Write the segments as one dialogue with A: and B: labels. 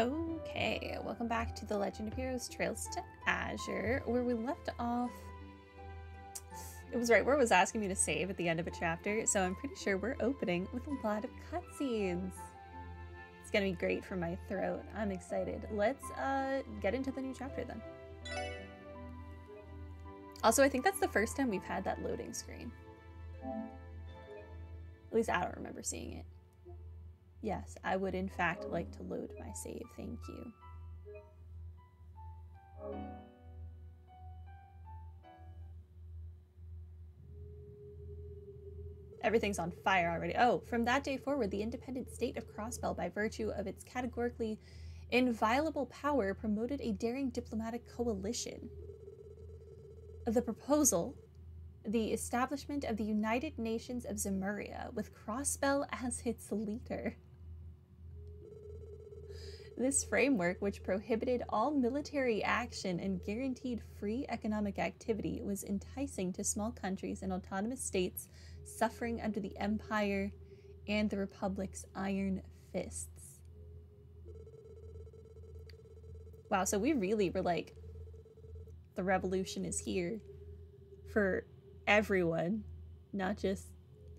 A: Okay, welcome back to the Legend of Heroes Trails to Azure, where we left off. It was right where it was asking me to save at the end of a chapter, so I'm pretty sure we're opening with a lot of cutscenes. It's gonna be great for my throat. I'm excited. Let's get into the new chapter then. Also, I think that's the first time we've had that loading screen. At least I don't remember seeing it. Yes, I would in fact like to load my save, thank you. Everything's on fire already. Oh, from that day forward, the independent state of Crossbell, by virtue of its categorically inviolable power, promoted a daring diplomatic coalition. The proposal, the establishment of the United Nations of Zemuria, with Crossbell as its leader. This framework, which prohibited all military action and guaranteed free economic activity, was enticing to small countries and autonomous states suffering under the Empire and the Republic's iron fists. Wow, so we really were like, the revolution is here for everyone, not just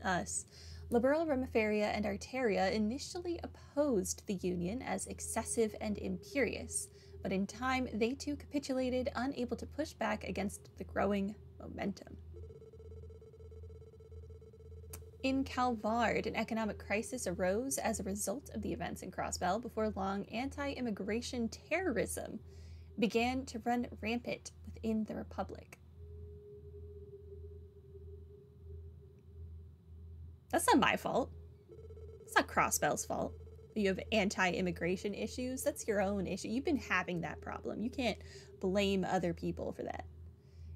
A: us. Liberal Remiferia and Arteria initially opposed the Union as excessive and imperious, but in time they too capitulated, unable to push back against the growing momentum. In Calvard, an economic crisis arose as a result of the events in Crossbell. Before long, anti-immigration terrorism began to run rampant within the Republic. That's not my fault. It's not Crossbell's fault. You have anti-immigration issues. That's your own issue. You've been having that problem. You can't blame other people for that.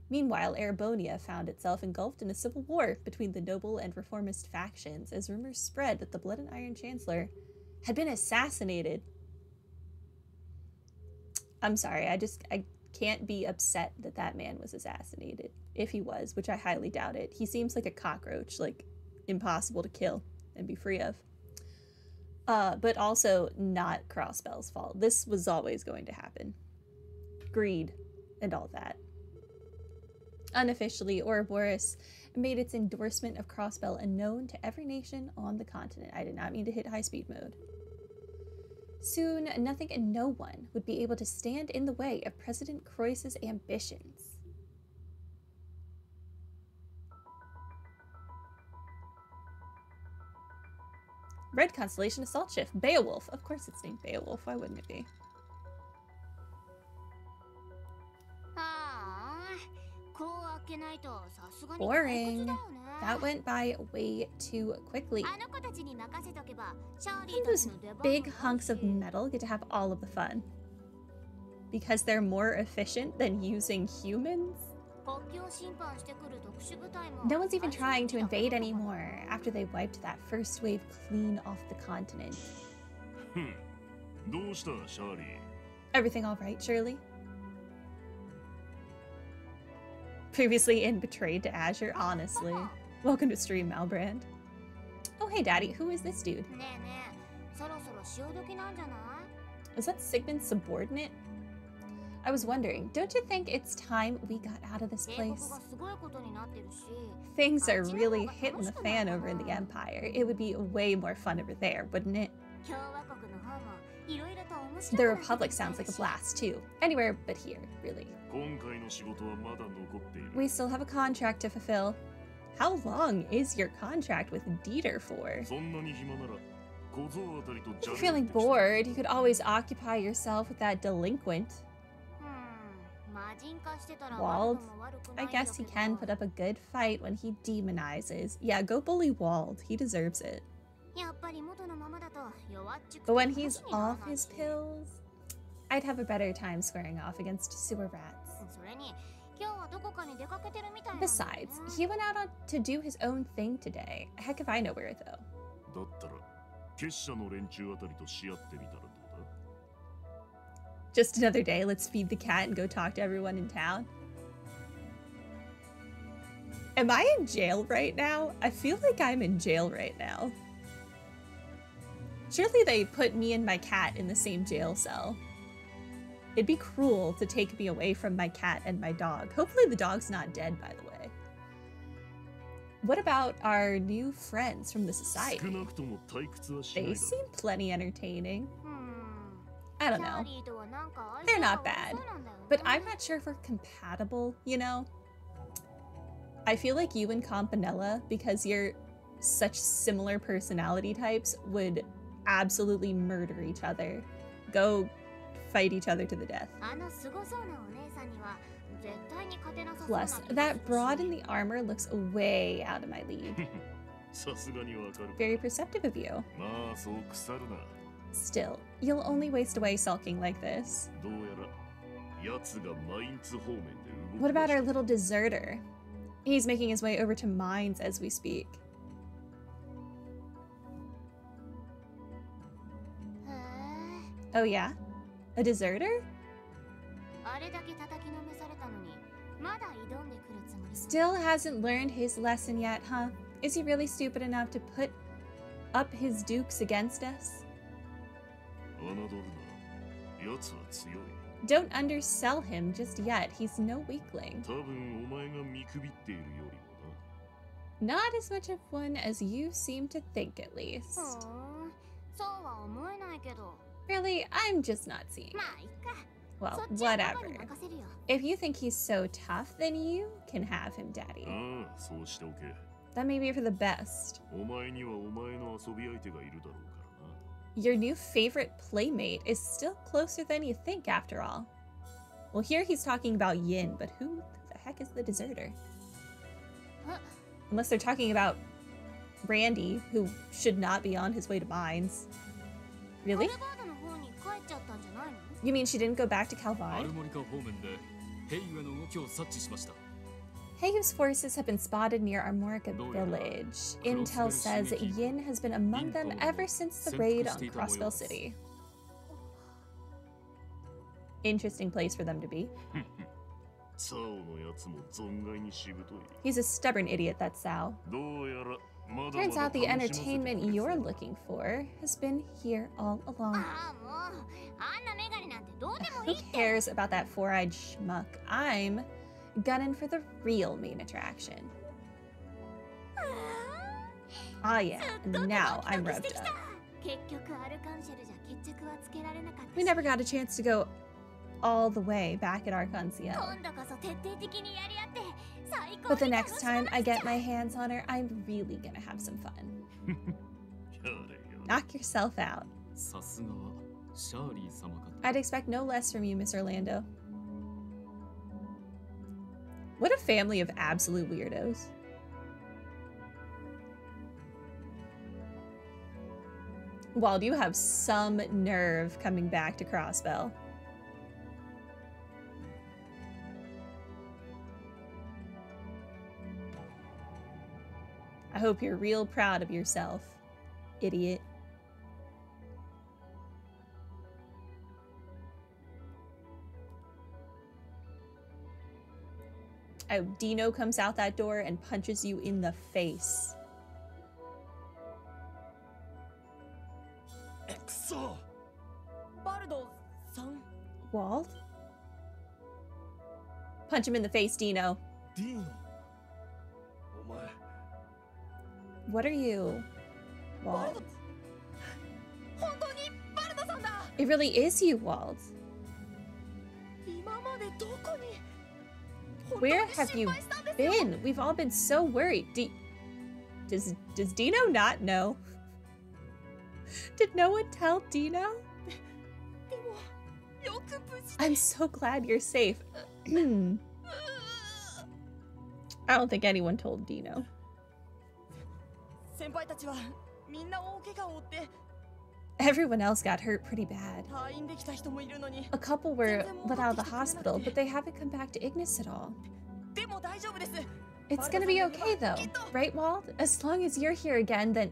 A: Meanwhile, Erebonia found itself engulfed in a civil war between the noble and reformist factions as rumors spread that the Blood and Iron Chancellor had been assassinated. I'm sorry, I can't be upset that that man was assassinated. If he was, which I highly doubt it. He seems like a cockroach, like impossible to kill and be free of. But also not Crossbell's fault. This was always going to happen. Greed and all that. Unofficially, Ouroboros made its endorsement of Crossbell unknown to every nation on the continent. I did not mean to hit high-speed mode. Soon, nothing and no one would be able to stand in the way of President Croiss's ambitions. Red Constellation Assault Ship. Beowulf. Of course it's named Beowulf. Why wouldn't it be? Boring. That went by way too quickly. And those big hunks of metal get to have all of the fun. Because they're more efficient than using humans? No one's even trying to invade anymore after they wiped that first wave clean off the continent. Everything all right, Shirley? Previously in Betrayed to Azure, honestly. Welcome to stream, Malbrand. Oh, hey, Daddy. Who is this dude? Is that Sigmund's subordinate? I was wondering, don't you think it's time we got out of this place? Things are really hitting the fan over in the Empire. It would be way more fun over there, wouldn't it? The Republic sounds like a blast, too. Anywhere but here, really. We still have a contract to fulfill. How long is your contract with Dieter for? If you're feeling bored, you could always occupy yourself with that delinquent. Wald? I guess he can put up a good fight when he demonizes. Yeah, go bully Wald. He deserves it. But when he's off his pills, I'd have a better time squaring off against sewer rats. Besides, he went out to do his own thing today. Heck if I know where, though. Just another day, let's feed the cat and go talk to everyone in town. Am I in jail right now? I feel like I'm in jail right now. Surely they put me and my cat in the same jail cell. It'd be cruel to take me away from my cat and my dog. Hopefully the dog's not dead, by the way. What about our new friends from the society? They seem plenty entertaining. I don't know. They're not bad. But I'm not sure if we're compatible, you know? I feel like you and Campanella, because you're such similar personality types, would absolutely murder each other. Go fight each other to the death. Plus, that broad in the armor looks way out of my league. Very perceptive of you. Still, you'll only waste away sulking like this. What about our little deserter? He's making his way over to mines as we speak. Oh yeah? A deserter? Still hasn't learned his lesson yet, huh? Is he really stupid enough to put up his dukes against us? Don't undersell him just yet. He's no weakling. Not as much of one as you seem to think, at least. Really, I'm just not seeing it. Well, whatever. If you think he's so tough, then you can have him, Daddy. That may be for the best. Your new favorite playmate is still closer than you think, after all. Well, here he's talking about Yin, but who the heck is the deserter? Unless they're talking about Randy, who should not be on his way to mines. Really? You mean she didn't go back to Calvard? Heiyu's forces have been spotted near Armorica village. Intel says Yin has been among them ever since the raid on Crossbell City. Interesting place for them to be. He's a stubborn idiot, that Sao. Turns out the entertainment you're looking for has been here all along. Who cares about that four-eyed schmuck? I'm gunning for the real main attraction. Ah yeah, now I'm revved up. We never got a chance to go all the way back at Arc-en-Ciel. But the next time I get my hands on her, I'm really gonna have some fun. Knock yourself out. I'd expect no less from you, Miss Orlando. What a family of absolute weirdos. Wald, you have some nerve coming back to Crossbell. I hope you're real proud of yourself, idiot. Oh, Dino comes out that door and punches you in the face. Wald? Punch him in the face, Dino. What are you, Wald? It really is you, Wald. Where have you been? We've all been so worried. Does Dino not know? Did no one tell Dino? I'm so glad you're safe. I don't think anyone told Dino. Everyone else got hurt pretty bad. A couple were let out of the hospital, but they haven't come back to Ignis at all. It's gonna be okay though, right, Wald? As long as you're here again, then...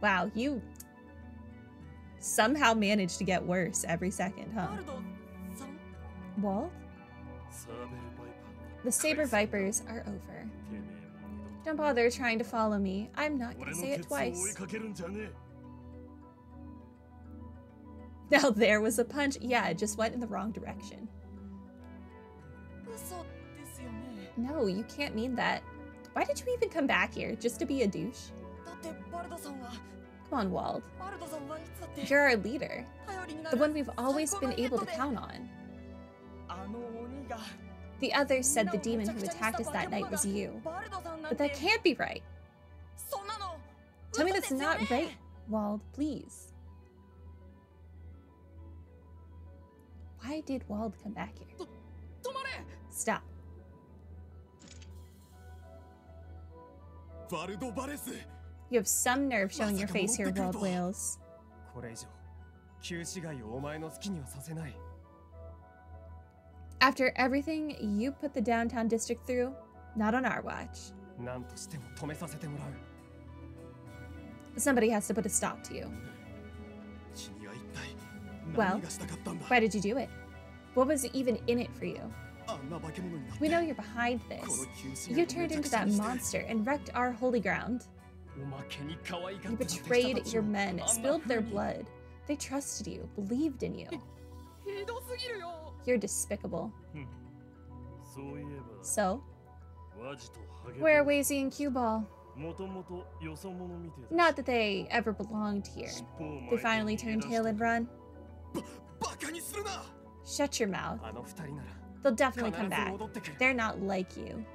A: Wow, you somehow managed to get worse every second, huh? Wald? The Saber Vipers are over. Don't bother trying to follow me. I'm not gonna say it twice. Now there was a punch. Yeah, it just went in the wrong direction. No, you can't mean that. Why did you even come back here? Just to be a douche? Come on, Wald. You're our leader. The one we've always been able to count on. The others said the demon who attacked us that night was you. But that can't be right. Tell me that's not right, Wald, please. Why did Wald come back here? Stop. You have some nerve showing your face here, Wald Wales. After everything you put the downtown district through, not on our watch. Somebody has to put a stop to you. Well, why did you do it? What was even in it for you? We know you're behind this. You turned into that monster and wrecked our holy ground. You betrayed your men, spilled their blood. They trusted you, believed in you. You're despicable. So, where are Wazy and Q-Ball? Not that they ever belonged here. They finally turned tail and run. Shut your mouth. They'll definitely come back. They're not like you.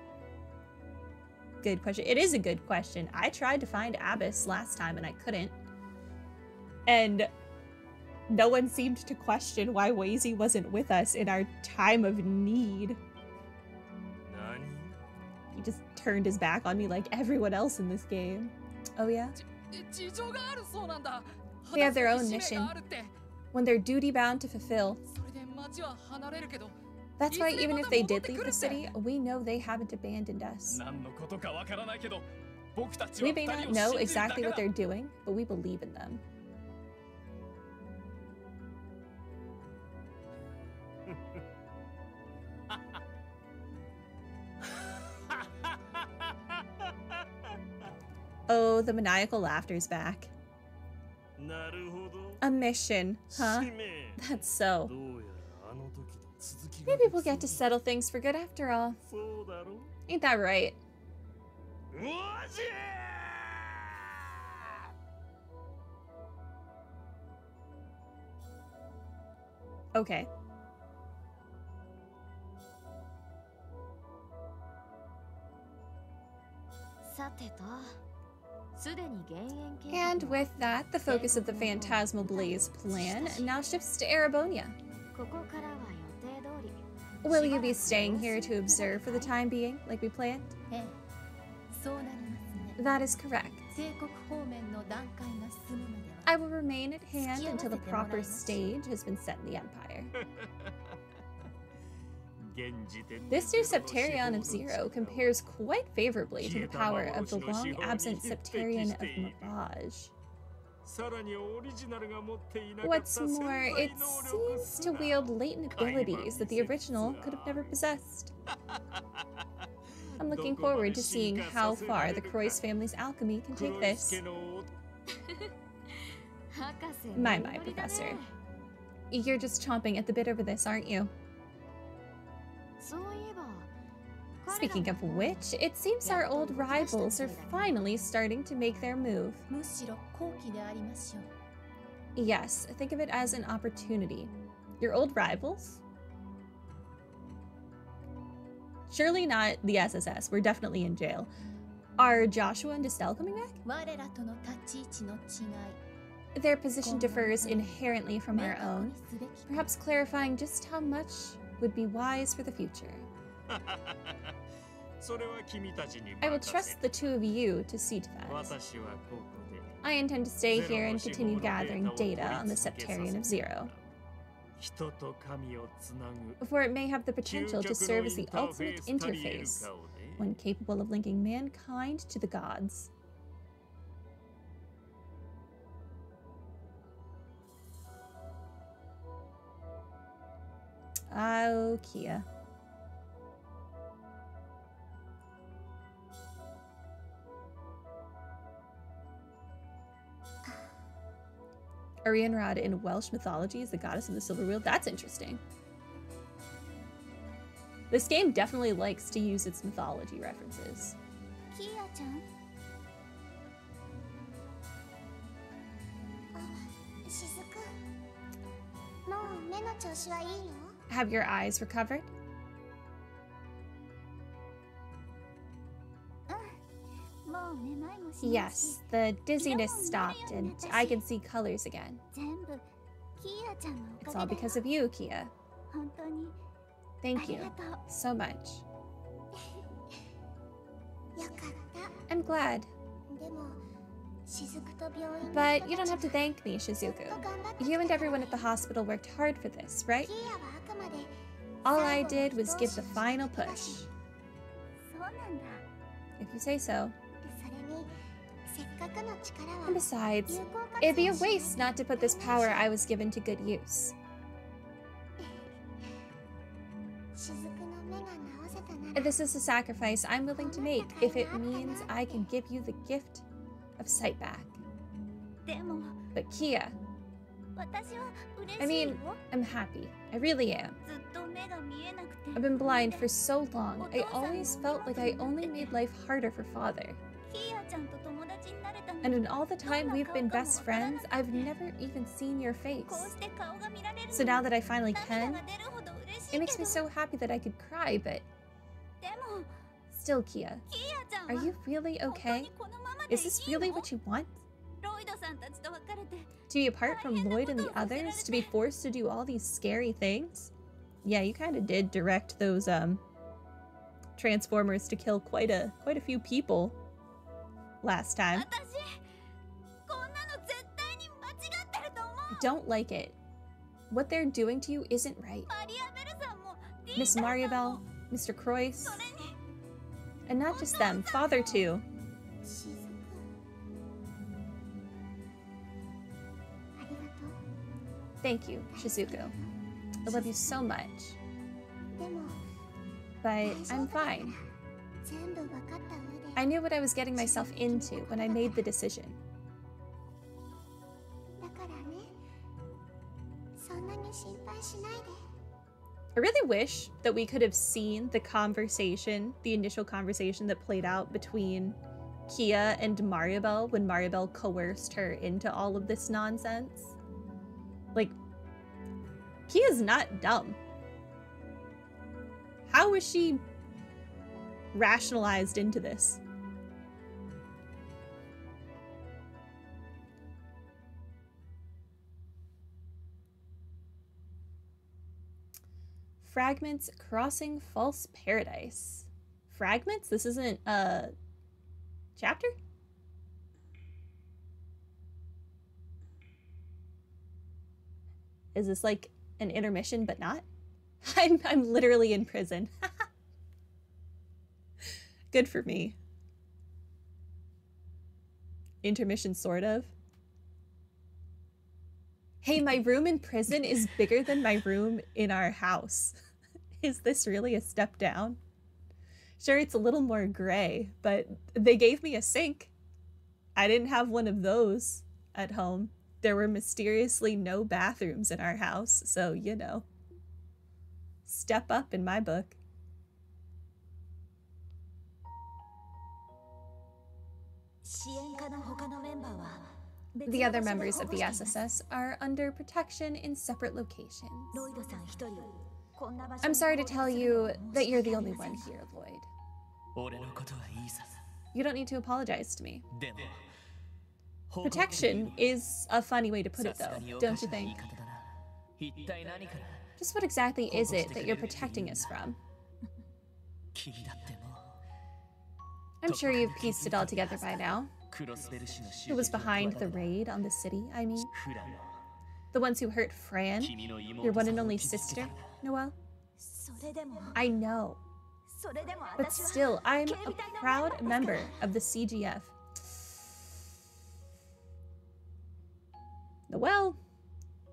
A: Good question. It is a good question. I tried to find Abyss last time and I couldn't. And no one seemed to question why Wazy wasn't with us in our time of need. He just turned his back on me like everyone else in this game. Oh yeah? They have their own mission. One they're duty-bound to fulfill. That's why even if they did leave the city, we know they haven't abandoned us. We may not know exactly what they're doing, but we believe in them. Oh, the maniacal laughter's back. A mission, huh? That's so. Maybe we'll get to settle things for good after all. Ain't that right? Okay. And with that, the focus of the Phantasmal Blaze plan now shifts to Erebonia. Will you be staying here to observe for the time being, like we planned? That is correct. I will remain at hand until the proper stage has been set in the Empire. This new Septarion of Zero compares quite favorably to the power of the long-absent Septarion of Mirage. What's more, it seems to wield latent abilities that the original could have never possessed. I'm looking forward to seeing how far the Croix family's alchemy can take this. My, Professor. You're just chomping at the bit over this, aren't you? Speaking of which, it seems our old rivals are finally starting to make their move. Yes, think of it as an opportunity. Your old rivals? Surely not the SSS, we're definitely in jail. Are Joshua and Estelle coming back? Their position differs inherently from our own, perhaps clarifying just how much would be wise for the future. I will trust the two of you to see to that. I intend to stay here and continue gathering data on the Septarion of Zero, for it may have the potential to serve as the ultimate interface, one capable of linking mankind to the gods. Oh, Kia. Arianrhod in Welsh mythology is the goddess of the silver wheel. That's interesting. This game definitely likes to use its mythology references. Have your eyes recovered? Yes, the dizziness stopped and I can see colors again. It's all because of you, Kia. Thank you so much. I'm glad. But you don't have to thank me, Shizuku. You and everyone at the hospital worked hard for this, right? All I did was give the final push. If you say so. And besides, it'd be a waste not to put this power I was given to good use. This is a sacrifice I'm willing to make if it means I can give you the gift of sight back. But Kia, I mean, I'm happy. I really am. I've been blind for so long. I always felt like I only made life harder for Father. And in all the time we've been best friends, I've never even seen your face. So now that I finally can, it makes me so happy that I could cry, but... Still, Kia, are you really okay? Is this really what you want? To be apart from Lloyd and the others? To be forced to do all these scary things? Yeah, you kind of did direct those Transformers to kill quite a few people last time. I don't like it. What they're doing to you isn't right. Miss Mariabelle, Mr. Croix, and not just them, Father too. Thank you, Shizuku. I love you so much. But I'm fine. I knew what I was getting myself into when I made the decision. I really wish that we could have seen the conversation, the initial conversation that played out between Kia and Mariabelle when Mariabelle coerced her into all of this nonsense. Like, Kia's not dumb. How was she rationalized into this? Fragments crossing false paradise. Fragments? This isn't a chapter? Is this like an intermission but not? I'm literally in prison. Good for me. Intermission, sort of. Hey, my room in prison is bigger than my room in our house. Is this really a step down? Sure, it's a little more gray, but they gave me a sink. I didn't have one of those at home. There were mysteriously no bathrooms in our house, so, you know. Step up in my book. The other members of the SSS are under protection in separate locations. I'm sorry to tell you that you're the only one here, Lloyd. You don't need to apologize to me. Protection is a funny way to put it, though, don't you think? Just what exactly is it that you're protecting us from? I'm sure you've pieced it all together by now. Who was behind the raid on the city, I mean? The ones who hurt Fran, your one and only sister, Noelle? I know. But still, I'm a proud member of the CGF. Noelle,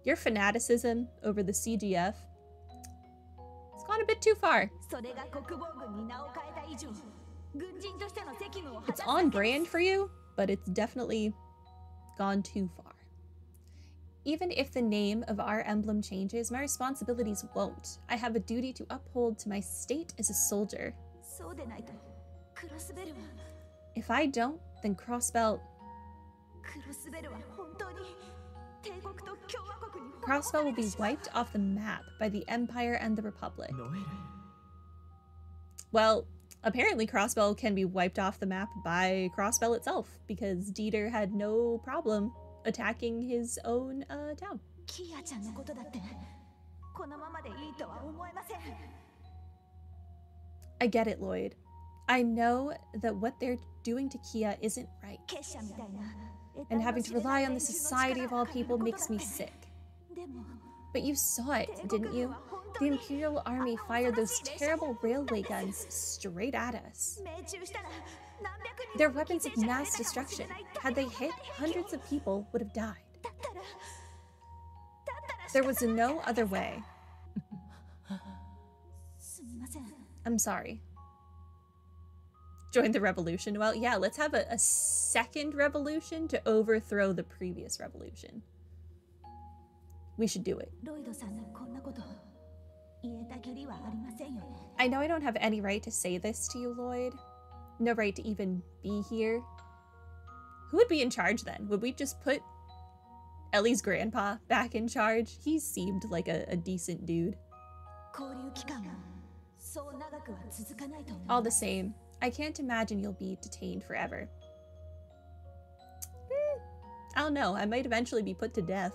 A: your fanaticism over the CGF, it's gone a bit too far. It's on brand for you, but it's definitely gone too far. Even if the name of our emblem changes, my responsibilities won't. I have a duty to uphold to my state as a soldier. If I don't, then Crossbell will be wiped off the map by the Empire and the Republic. Well, apparently Crossbell can be wiped off the map by Crossbell itself, because Dieter had no problem attacking his own town. I get it, Lloyd. I know that what they're doing to Kia isn't right. And having to rely on the society of all people makes me sick. But you saw it, didn't you? The Imperial Army fired those terrible railway guns straight at us. They're weapons of mass destruction. Had they hit, hundreds of people would have died. There was no other way. I'm sorry. Join the revolution. Well, yeah, let's have a second revolution to overthrow the previous revolution. We should do it. I know I don't have any right to say this to you, Lloyd. No right to even be here. Who would be in charge then? Would we just put Ellie's grandpa back in charge? He seemed like a decent dude. All the same, I can't imagine you'll be detained forever. I don't know, I might eventually be put to death.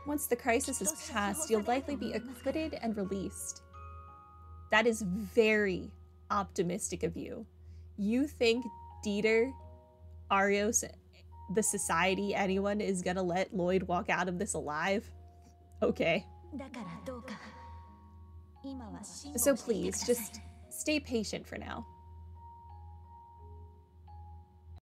A: Once the crisis is passed, you'll likely be acquitted and released. That is very optimistic of you. You think Dieter, Arios, the society, anyone is gonna let Lloyd walk out of this alive? Okay. So please, just stay patient for now.